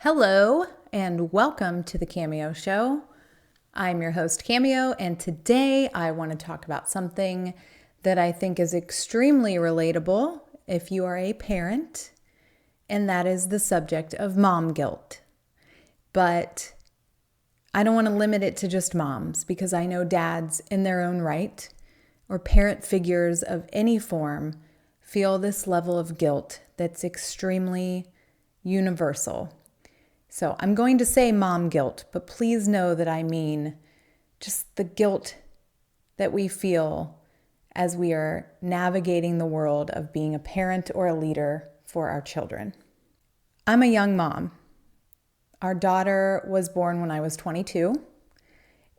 Hello, and welcome to the Cameo Show. I'm your host, Cameo, and today I want to talk about something that I think is extremely relatable if you are a parent, and that is the subject of mom guilt. But I don't want to limit it to just moms, because I know dads in their own right, or parent figures of any form, feel this level of guilt that's extremely universal. So I'm going to say mom guilt, but please know that I mean just the guilt that we feel as we are navigating the world of being a parent or a leader for our children. I'm a young mom. Our daughter was born when I was 22,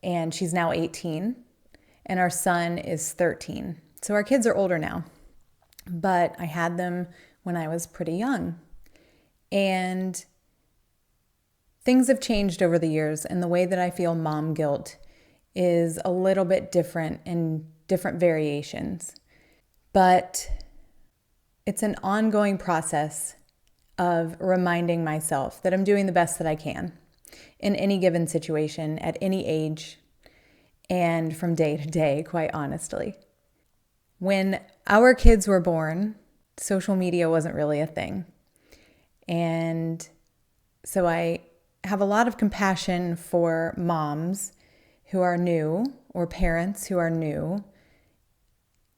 and she's now 18, and our son is 13. So our kids are older now, but I had them when I was pretty young. And things have changed over the years, and the way that I feel mom guilt is a little bit different in different variations. But it's an ongoing process of reminding myself that I'm doing the best that I can in any given situation, at any age, and from day to day, quite honestly. When our kids were born, social media wasn't really a thing. And so I have a lot of compassion for moms who are new, or parents who are new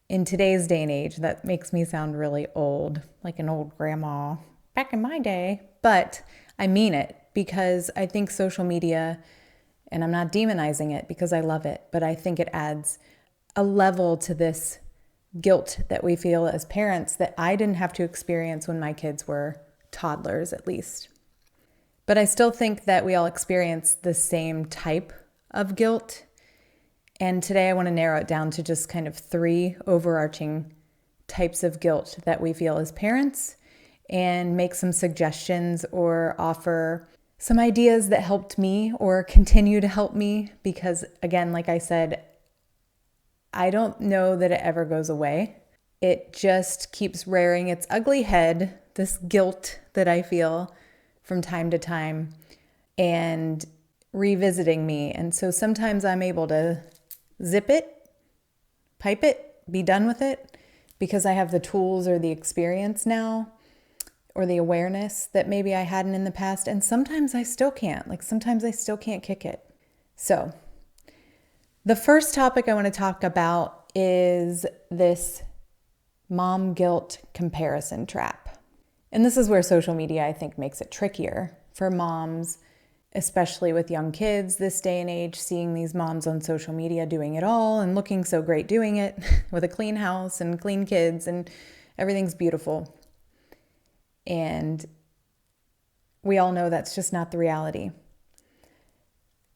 in today's day and age. That makes me sound really old, like an old grandma back in my day, but I mean it, because I think social media, and I'm not demonizing it because I love it, but I think it adds a level to this guilt that we feel as parents that I didn't have to experience when my kids were toddlers, at least. But I still think that we all experience the same type of guilt. And today I want to narrow it down to just kind of 3 overarching types of guilt that we feel as parents, and make some suggestions or offer some ideas that helped me or continue to help me. Because again, like I said, I don't know that it ever goes away. It just keeps rearing its ugly head, this guilt that I feel from time to time, and revisiting me. And so sometimes I'm able to zip it, pipe it, be done with it, because I have the tools or the experience now, or the awareness that maybe I hadn't in the past. And sometimes I still can't. Sometimes I still can't kick it. So the first topic I want to talk about is this mom guilt comparison trap. And this is where social media, I think, makes it trickier for moms, especially with young kids this day and age, seeing these moms on social media doing it all and looking so great doing it with a clean house and clean kids and everything's beautiful. And we all know that's just not the reality.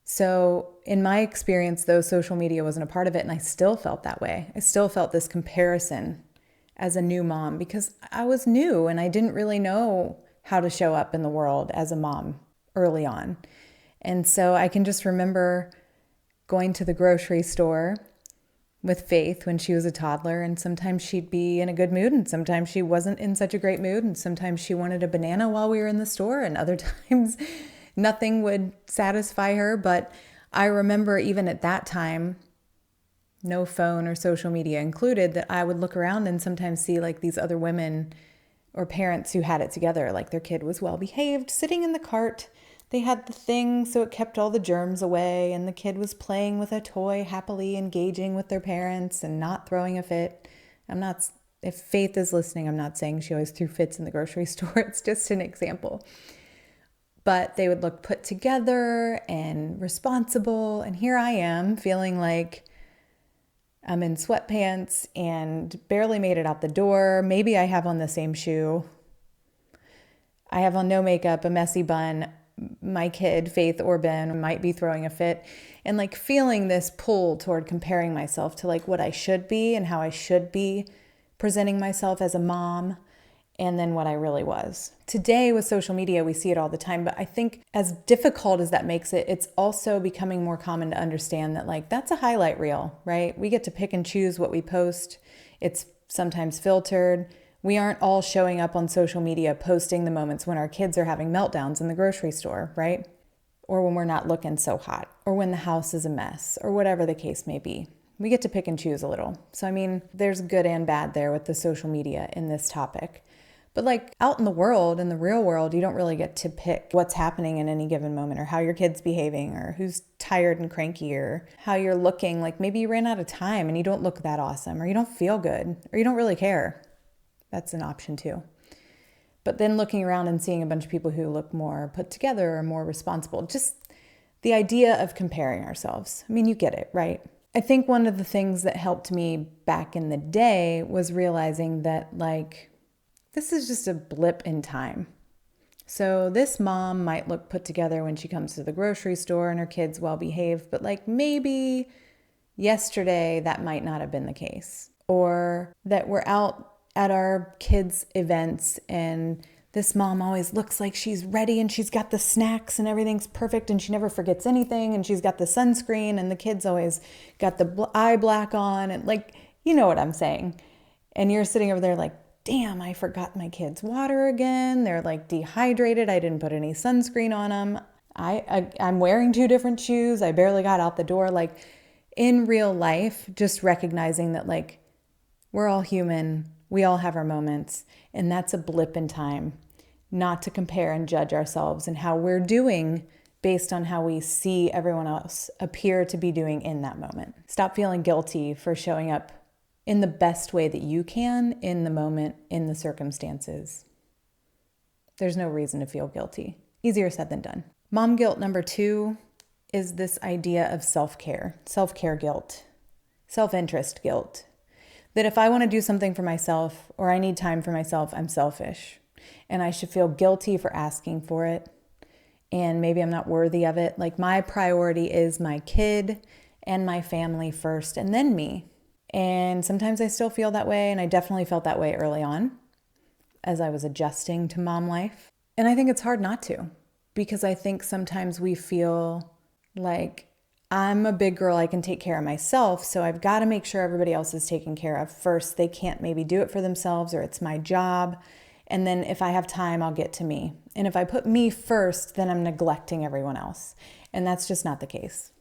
So in my experience, though, social media wasn't a part of it, and I still felt that way. I still felt this comparison as a new mom, because I was new and I didn't really know how to show up in the world as a mom early on. And so I can just remember going to the grocery store with Faith when she was a toddler, and sometimes she'd be in a good mood and sometimes she wasn't in such a great mood, and sometimes she wanted a banana while we were in the store, and other times nothing would satisfy her. But I remember even at that time, no phone or social media included, that I would look around and sometimes see these other women or parents who had it together, their kid was well behaved, sitting in the cart. They had the thing so it kept all the germs away, and the kid was playing with a toy, happily engaging with their parents and not throwing a fit. If Faith is listening, I'm not saying she always threw fits in the grocery store. It's just an example. But they would look put together and responsible. And here I am feeling like I'm in sweatpants and barely made it out the door. Maybe I have on the same shoe. I have on no makeup, a messy bun. My kid, Faith or Ben, might be throwing a fit, and feeling this pull toward comparing myself to what I should be and how I should be presenting myself as a mom, and then what I really was. Today with social media, we see it all the time, but I think as difficult as that makes it, it's also becoming more common to understand that that's a highlight reel, right? We get to pick and choose what we post. It's sometimes filtered. We aren't all showing up on social media posting the moments when our kids are having meltdowns in the grocery store, right? Or when we're not looking so hot, or when the house is a mess, or whatever the case may be. We get to pick and choose a little. So, I mean, there's good and bad there with the social media in this topic. But like out in the world, in the real world, you don't really get to pick what's happening in any given moment, or how your kid's behaving, or who's tired and cranky, or how you're looking. Like maybe you ran out of time and you don't look that awesome, or you don't feel good, or you don't really care. That's an option too. But then looking around and seeing a bunch of people who look more put together or more responsible, just the idea of comparing ourselves. I mean, you get it, right? I think one of the things that helped me back in the day was realizing that like, this is just a blip in time. So this mom might look put together when she comes to the grocery store and her kid's well behaved, but like maybe yesterday that might not have been the case. Or that we're out at our kids' events and this mom always looks like she's ready and she's got the snacks and everything's perfect and she never forgets anything and she's got the sunscreen and the kids always got the eye black on and like, you know what I'm saying. And you're sitting over there like, damn, I forgot my kids' water again. They're like dehydrated. I didn't put any sunscreen on them. I'm wearing 2 different shoes. I barely got out the door. Like in real life, just recognizing that like we're all human. We all have our moments, and that's a blip in time, not to compare and judge ourselves and how we're doing based on how we see everyone else appear to be doing in that moment. Stop feeling guilty for showing up in the best way that you can in the moment, in the circumstances. There's no reason to feel guilty. Easier said than done. Mom guilt number 2 is this idea of self-care guilt, self-interest guilt. That if I want to do something for myself or I need time for myself, I'm selfish. And I should feel guilty for asking for it. And maybe I'm not worthy of it. Like my priority is my kid and my family first and then me. And sometimes I still feel that way. And I definitely felt that way early on as I was adjusting to mom life. And I think it's hard not to, because I think sometimes we feel like I'm a big girl, I can take care of myself, so I've got to make sure everybody else is taken care of first. They can't maybe do it for themselves, or it's my job. And then if I have time, I'll get to me. And if I put me first, then I'm neglecting everyone else. And that's just not the case.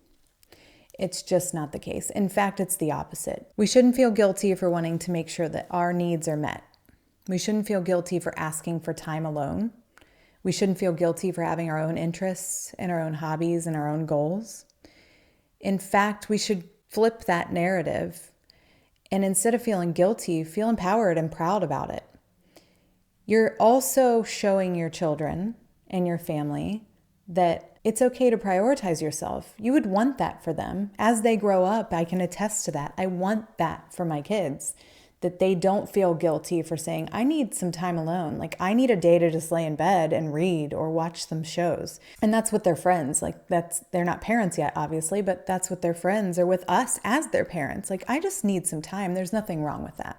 It's just not the case. In fact, it's the opposite. We shouldn't feel guilty for wanting to make sure that our needs are met. We shouldn't feel guilty for asking for time alone. We shouldn't feel guilty for having our own interests and our own hobbies and our own goals. In fact, we should flip that narrative and instead of feeling guilty, feel empowered and proud about it. You're also showing your children and your family that it's okay to prioritize yourself. You would want that for them. As they grow up, I can attest to that. I want that for my kids, that they don't feel guilty for saying, I need some time alone. Like I need a day to just lay in bed and read or watch some shows. And that's with their friends. Like they're not parents yet, obviously, but that's with their friends or with us as their parents. Like I just need some time. There's nothing wrong with that.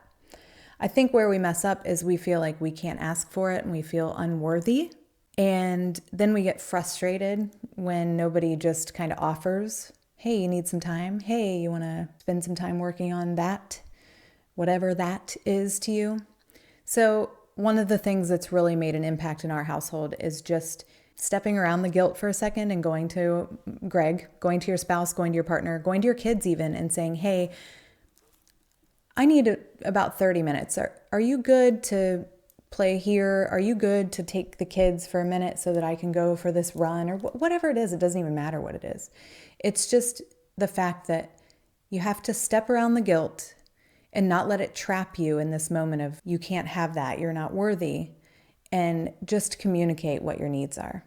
I think where we mess up is we feel like we can't ask for it and we feel unworthy. And then we get frustrated when nobody just kind of offers, hey, you need some time? Hey, you want to spend some time working on that? Whatever that is to you. So one of the things that's really made an impact in our household is just stepping around the guilt for a second and going to Greg, going to your spouse, going to your partner, going to your kids even, and saying, hey, I need about 30 minutes. Are you good to play here? Are you good to take the kids for a minute so that I can go for this run? Or whatever it is, it doesn't even matter what it is. It's just the fact that you have to step around the guilt and not let it trap you in this moment of you can't have that, you're not worthy, and just communicate what your needs are.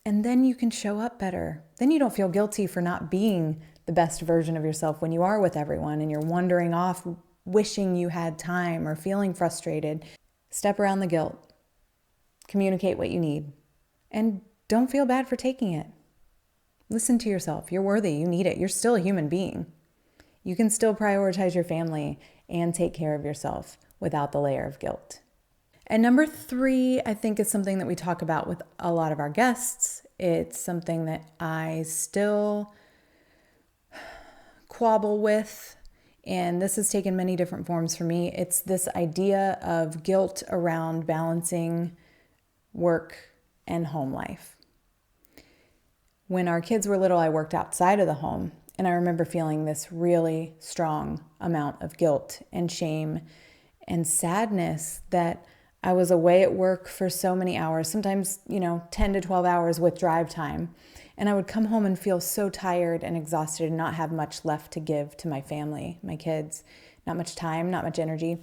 And then you can show up better. Then you don't feel guilty for not being the best version of yourself when you are with everyone and you're wandering off, wishing you had time or feeling frustrated. Step around the guilt. Communicate what you need. And don't feel bad for taking it. Listen to yourself. You're worthy. You need it. You're still a human being. You can still prioritize your family and take care of yourself without the layer of guilt. And number 3, I think is something that we talk about with a lot of our guests. It's something that I still quabble with, And this has taken many different forms for me. It's this idea of guilt around balancing work and home life. When our kids were little, I worked outside of the home, and I remember feeling this really strong amount of guilt and shame and sadness that I was away at work for so many hours, sometimes, 10 to 12 hours with drive time. And I would come home and feel so tired and exhausted and not have much left to give to my family, my kids, not much time, not much energy,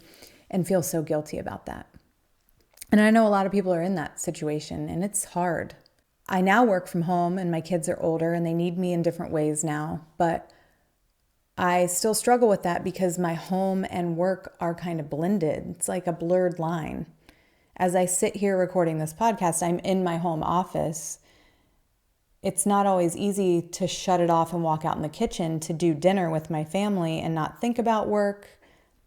and feel so guilty about that. And I know a lot of people are in that situation, and it's hard. I now work from home, and my kids are older and they need me in different ways now, but I still struggle with that because my home and work are kind of blended. It's like a blurred line. As I sit here recording this podcast, I'm in my home office. It's not always easy to shut it off and walk out in the kitchen to do dinner with my family and not think about work,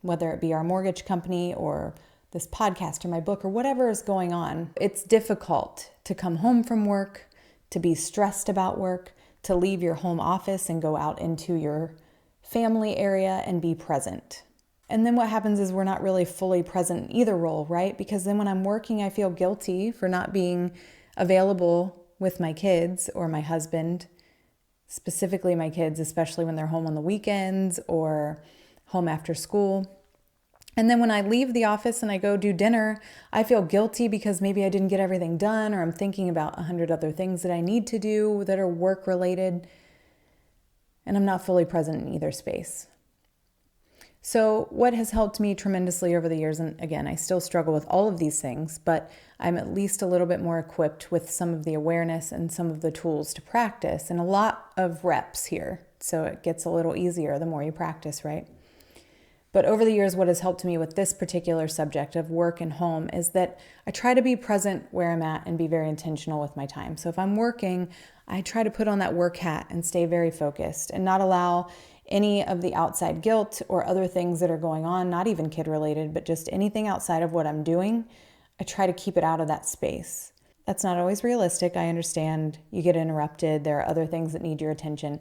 whether it be our mortgage company or this podcast or my book or whatever is going on. It's difficult to come home from work, to be stressed about work, to leave your home office and go out into your family area and be present. And then what happens is we're not really fully present in either role, right? Because then when I'm working, I feel guilty for not being available with my kids or my husband, specifically my kids, especially when they're home on the weekends or home after school. And then when I leave the office and I go do dinner, I feel guilty because maybe I didn't get everything done, or I'm thinking about 100 other things that I need to do that are work related, and I'm not fully present in either space. So what has helped me tremendously over the years, and again, I still struggle with all of these things, but I'm at least a little bit more equipped with some of the awareness and some of the tools to practice, and a lot of reps here. So it gets a little easier the more you practice, right? But over the years, what has helped me with this particular subject of work and home is that I try to be present where I'm at and be very intentional with my time. So if I'm working, I try to put on that work hat and stay very focused and not allow any of the outside guilt or other things that are going on, not even kid related, but just anything outside of what I'm doing. I try to keep it out of that space. That's not always realistic. I understand you get interrupted. There are other things that need your attention.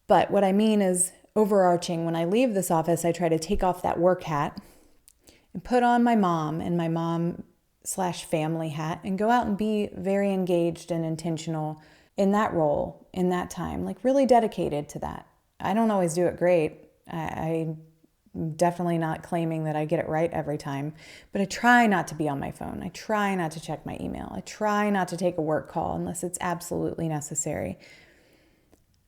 But what I mean is overarching, when I leave this office, I try to take off that work hat and put on my mom and my mom/family hat and go out and be very engaged and intentional in that role, in that time, like really dedicated to that. I don't always do it great. I'm definitely not claiming that I get it right every time, but I try not to be on my phone. I try not to check my email. I try not to take a work call unless it's absolutely necessary.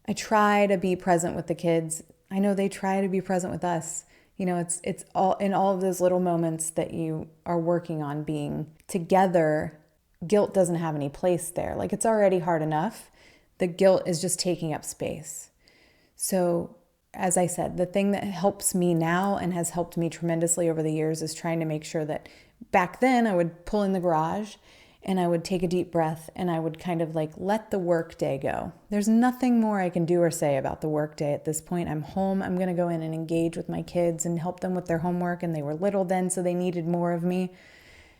I try to be present with the kids. I know they try to be present with us. It's all in all of those little moments that you are working on being together. Guilt doesn't have any place there. Like, it's already hard enough. The guilt is just taking up space. So, as I said, the thing that helps me now and has helped me tremendously over the years is trying to make sure that back then I would pull in the garage and I would take a deep breath and I would kind of like let the work day go. There's nothing more I can do or say about the work day at this point. I'm home. I'm going to go in and engage with my kids and help them with their homework. And they were little then, so they needed more of me.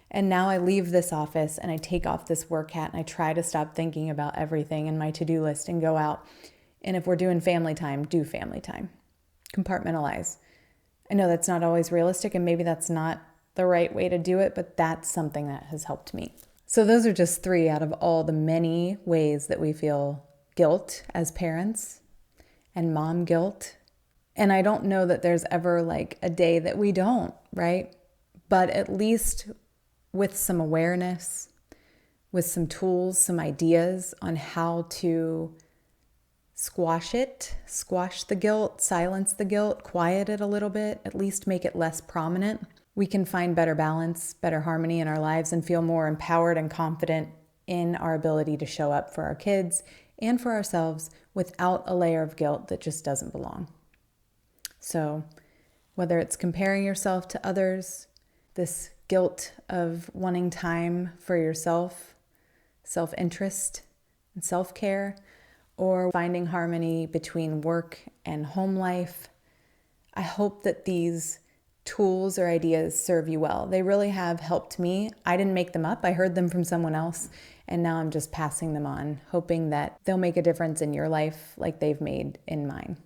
And now I leave this office and I take off this work hat and I try to stop thinking about everything in my to-do list and go out. And if we're doing family time, do family time. Compartmentalize. I know that's not always realistic and maybe that's not the right way to do it, but that's something that has helped me. So those are just 3 out of all the many ways that we feel guilt as parents and mom guilt. And I don't know that there's ever like a day that we don't, right? But at least with some awareness, with some tools, some ideas on how to squash the guilt, silence the guilt, quiet it a little bit, at least make it less prominent, we can find better balance, better harmony in our lives and feel more empowered and confident in our ability to show up for our kids and for ourselves without a layer of guilt that just doesn't belong. So whether it's comparing yourself to others, this guilt of wanting time for yourself, self-interest and self-care, or finding harmony between work and home life, I hope that these tools or ideas serve you well. They really have helped me. I didn't make them up. I heard them from someone else, and now I'm just passing them on, hoping that they'll make a difference in your life like they've made in mine.